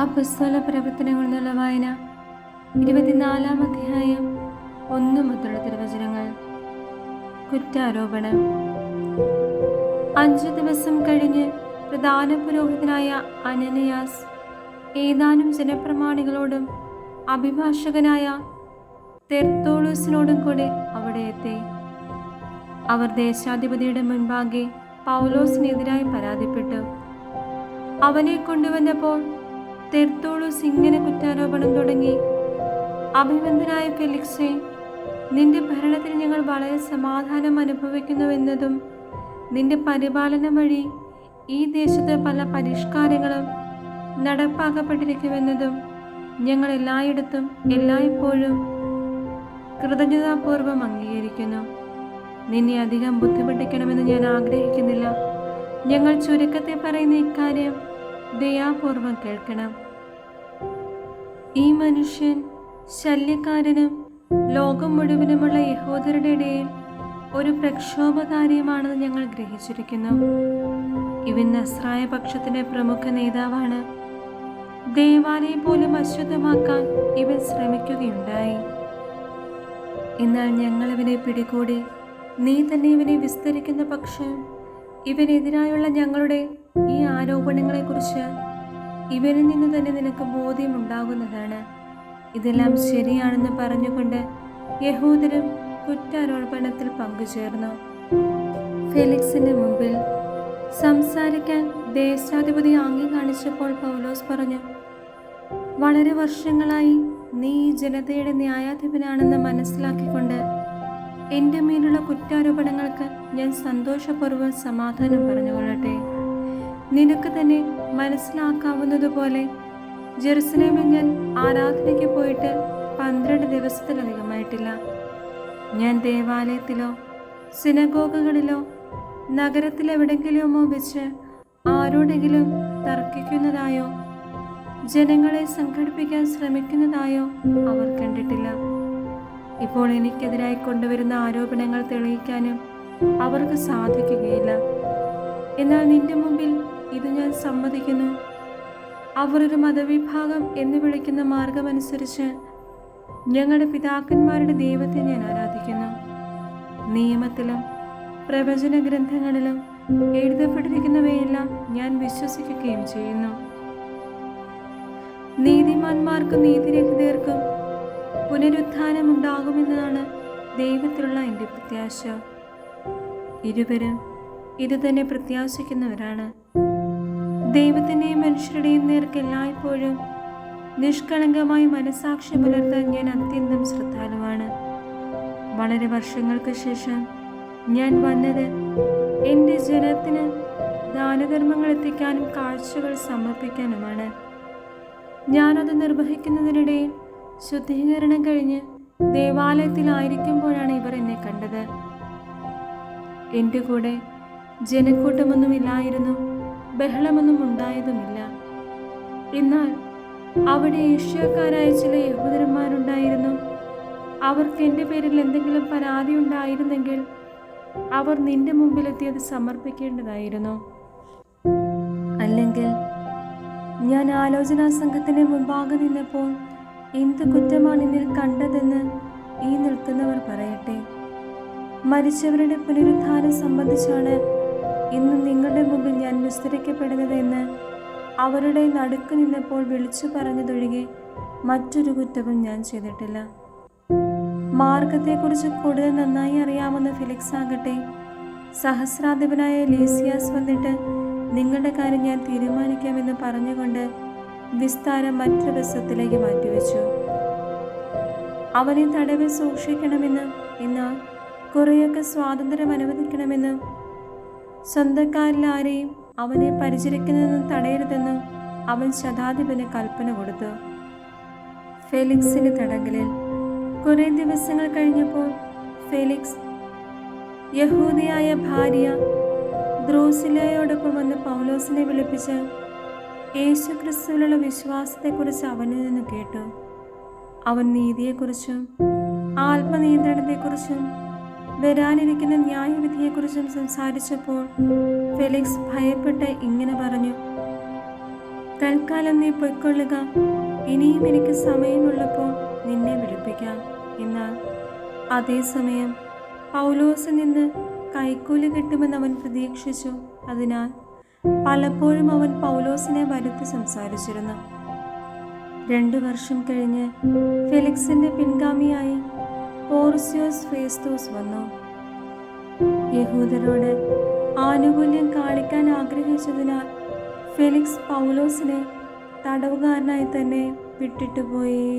അപ്പസ്തോല പ്രവർത്തനങ്ങൾ എന്നുള്ള വായന 24-ാം അധ്യായം 1 മുതലുള്ള തിരുവചനങ്ങൾ. കുറ്റാരോപണം. 5 ദിവസം കഴിഞ്ഞ് പ്രധാന പുരോഹിതനായ അനനിയാസ് ഏതാനും ജനപ്രമാണികളോടും അഭിഭാഷകനായ തെർത്തോളൂസിനോടും കൂടെ അവിടെ എത്തി. അവർ ദേശാധിപതിയുടെ മുൻപാകെ പൗലോസിനെതിരായി പരാതിപ്പെട്ടു. അവനെ കൊണ്ടുവന്നപ്പോൾ തെർത്തോളൂസ് ഇങ്ങനെ കുറ്റാരോപണം തുടങ്ങി: അഭിമന്യനായ ഫെലിക്സേ, നിന്റെ ഭരണത്തിൽ ഞങ്ങൾ വളരെ സമാധാനം അനുഭവിക്കുന്നുവെന്നതും നിന്റെ പരിപാലനം വഴി ഈ ദേശത്ത് പല പരിഷ്കാരങ്ങളും നടപ്പാക്കപ്പെട്ടിരിക്കുമെന്നതും ഞങ്ങൾ എല്ലായിടത്തും എല്ലായ്പ്പോഴും കൃതജ്ഞതാപൂർവം അംഗീകരിക്കുന്നു. നിന്നെ അധികം ബുദ്ധിമുട്ടിക്കണമെന്ന് ഞാൻ ആഗ്രഹിക്കുന്നില്ല. ഞങ്ങൾ ചുരുക്കത്തെ പറയുന്ന ഇക്കാര്യം ദയാപൂർവം കേൾക്കണം. ഈ മനുഷ്യൻ ശല്യക്കാരനും ലോകം മുഴുവനുമുള്ള യഹൂദരുടെ ഇടയിൽ ഒരു പ്രക്ഷോഭകാരിയുമാണെന്ന് ഞങ്ങൾ ഗ്രഹിച്ചിരിക്കുന്നു. ഇവൻ നസ്രായ പക്ഷത്തിന്റെ പ്രമുഖ നേതാവാണ്. ദേവാലയം പോലും അശുദ്ധമാക്കാൻ ഇവൻ ശ്രമിക്കുകയുണ്ടായി. എന്നാൽ ഞങ്ങൾ ഇവനെ പിടികൂടി നീ തന്നെ ഇവനെ വിസ്തരിക്കുന്ന പക്ഷം ഇവനെതിരായുള്ള ഞങ്ങളുടെ ഈ ആരോപണങ്ങളെക്കുറിച്ച് ഇവനിൽ നിന്ന് തന്നെ നിനക്ക് ബോധ്യമുണ്ടാകുന്നതാണ്. ഇതെല്ലാം ശരിയാണെന്ന് പറഞ്ഞുകൊണ്ട് യഹൂദരും കുറ്റാരോപണത്തിൽ പങ്കുചേർന്നു. ഫെലിക്സിന്റെ മുമ്പിൽ സംസാരിക്കാൻ ദേശാധിപതി ആംഗ്യം കാണിച്ചപ്പോൾ പൗലോസ് പറഞ്ഞു: വളരെ വർഷങ്ങളായി നീ ഈ ജനതയുടെ ന്യായാധിപനാണെന്ന് മനസ്സിലാക്കിക്കൊണ്ട് എൻ്റെ മേലുള്ള കുറ്റാരോപണങ്ങൾക്ക് ഞാൻ സന്തോഷപൂർവ്വം സമാധാനം പറഞ്ഞുകൊള്ളട്ടെ. നിനക്ക് തന്നെ മനസ്സിലാക്കാവുന്നതുപോലെ ജെറുസലേമിൽ ഞാൻ ആരാധനയ്ക്ക് പോയിട്ട് 12 ദിവസത്തിലധികമായിട്ടില്ല. ഞാൻ ദേവാലയത്തിലോ സിനഗോഗുകളിലോ നഗരത്തിലെവിടെങ്കിലുമോ വെച്ച് ആരോടെങ്കിലും തർക്കിക്കുന്നതായോ ജനങ്ങളെ സംഘടിപ്പിക്കാൻ ശ്രമിക്കുന്നതായോ അവർ കണ്ടിട്ടില്ല. ഇപ്പോൾ എനിക്കെതിരായി കൊണ്ടുവരുന്ന ആരോപണങ്ങൾ തെളിയിക്കാനും അവർക്ക് സാധിക്കുകയില്ല. എന്നാൽ നിന്റെ മുമ്പിൽ ഇത് ഞാൻ സമ്മതിക്കുന്നു. അവർ ഒരു മതവിഭാഗം എന്ന് വിളിക്കുന്ന മാർഗമനുസരിച്ച് ഞങ്ങളുടെ പിതാക്കന്മാരുടെ ദൈവത്തെ ഞാൻ ആരാധിക്കുന്നു. നിയമത്തിലും പ്രവചന ഗ്രന്ഥങ്ങളിലും എഴുതപ്പെട്ടിരിക്കുന്നവയെല്ലാം ഞാൻ വിശ്വസിക്കുകയും ചെയ്യുന്നു. നീതിമാന്മാർക്കും നീതിരഹിതർക്കും പുനരുത്ഥാനമുണ്ടാകുമെന്നതാണ് ദൈവത്തിലുള്ള എൻ്റെ പ്രത്യാശ. ഇരുവരും ഇത് തന്നെ പ്രത്യാശിക്കുന്നവരാണ്. ദൈവത്തിൻ്റെയും മനുഷ്യരുടെയും നേർക്ക് എല്ലായ്പ്പോഴും നിഷ്കളങ്കമായി മനസാക്ഷി പുലർത്താൻ ഞാൻ അത്യന്തം ശ്രദ്ധാലുവാണ്. വളരെ വർഷങ്ങൾക്ക് ശേഷം ഞാൻ വന്നത് എൻ്റെ ജനത്തിന് ദാനധർമ്മങ്ങൾ എത്തിക്കാനും കാഴ്ചകൾ സമർപ്പിക്കാനുമാണ്. ഞാനത് നിർവഹിക്കുന്നതിനിടയിൽ ശുദ്ധീകരണം കഴിഞ്ഞ് ദേവാലയത്തിലായിരിക്കുമ്പോഴാണ് ഇവർ എന്നെ കണ്ടത്. എൻ്റെ കൂടെ ജനക്കൂട്ടമൊന്നുമില്ലായിരുന്നു, ബഹളമൊന്നും ഉണ്ടായതുമില്ല. എന്നാൽ അവിടെ ഏഷ്യക്കാരായ ചില യഹൂദന്മാരുണ്ടായിരുന്നു. അവർക്ക് എൻ്റെ പേരിൽ എന്തെങ്കിലും പരാതി ഉണ്ടായിരുന്നെങ്കിൽ അവർ നിന്റെ മുമ്പിലെത്തി അത് സമർപ്പിക്കേണ്ടതായിരുന്നു. അല്ലെങ്കിൽ ഞാൻ ആലോചനാ സംഘത്തിന് മുൻപാകെ നിന്നപ്പോൾ എന്ത് കുറ്റമാണ് എന്നിൽ കണ്ടതെന്ന് ഈ നിൽക്കുന്നവർ പറയട്ടെ. മരിച്ചവരുടെ പുനരുദ്ധാനം സംബന്ധിച്ചാണ് ഇന്ന് നിങ്ങളുടെ മുമ്പിൽ ഞാൻ വിസ്തരിക്കപ്പെടുന്നത് എന്ന് അവരുടെ നടുക്ക് നിന്നപ്പോൾ വിളിച്ചു പറഞ്ഞതൊഴികെ മറ്റൊരു കുറ്റവും ഞാൻ ചെയ്തിട്ടില്ല. മാർഗത്തെക്കുറിച്ച് കൂടുതൽ നന്നായി അറിയാവുന്ന ഫെലിക്സ് ആകട്ടെ സഹസ്രാധിപനായ ലീസിയാസ് വന്നിട്ട് നിങ്ങളുടെ കാര്യം ഞാൻ തീരുമാനിക്കാമെന്ന് പറഞ്ഞുകൊണ്ട് വിസ്താരം മറ്റൊരു ദിവസത്തിലേക്ക് മാറ്റിവെച്ചു. അവനെ തടവിൽ സൂക്ഷിക്കണമെന്നും എന്നാൽ കുറേയൊക്കെ സ്വാതന്ത്ര്യം അനുവദിക്കണമെന്നും സ്വന്തക്കാരിൽ ആരെയും അവനെ പരിചരിക്കുന്നതെന്നും തടയരുതെന്നും അവൻ ശതാധിപന് കൽപ്പന കൊടുത്തു. ഫെലിക്സിന്റെ തടങ്കലിൽ കുറേ ദിവസങ്ങൾ കഴിഞ്ഞപ്പോൾ ഫെലിക്സ് യഹൂദിയായ ഭാര്യ ദ്രൂസിലയോടൊപ്പം വന്ന് പൗലോസിനെ വിളിപ്പിച്ച് യേശു ക്രിസ്തുവിലുള്ള വിശ്വാസത്തെക്കുറിച്ച് അവനിൽ നിന്ന് കേട്ടു. അവൻ നീതിയെക്കുറിച്ചും ആത്മനിയന്ത്രണത്തെക്കുറിച്ചും വരാനിരിക്കുന്ന ന്യായവിധിയെക്കുറിച്ചും സംസാരിച്ചപ്പോൾ ഫെലിക്സ് ഭയപ്പെട്ട് ഇങ്ങനെ പറഞ്ഞു: തൽക്കാലം നീ പൊയ്ക്കൊള്ളുക, ഇനിയും എനിക്ക് സമയമുള്ളപ്പോൾ നിന്നെ വിളിപ്പിക്കാം. എന്നാൽ അതേസമയം പൗലോസിൽ നിന്ന് കൈക്കൂലി കിട്ടുമെന്ന് അവൻ പ്രതീക്ഷിച്ചു. അതിനാൽ പലപ്പോഴും അവൻ പൗലോസിനെ വരുത്തി സംസാരിച്ചിരുന്നു. 2 വർഷം കഴിഞ്ഞ് ഫെലിക്സിന്റെ പിൻഗാമിയായി പോർസ്യോസ് ഫേസ്തോസ് വന്നു. യഹൂദരോട് ആനുകൂല്യം കാണിക്കാൻ ആഗ്രഹിച്ചതിനാൽ ഫെലിക്സ് പൗലോസിനെ തടവുകാരനായി തന്നെ വിട്ടിട്ടുപോയി.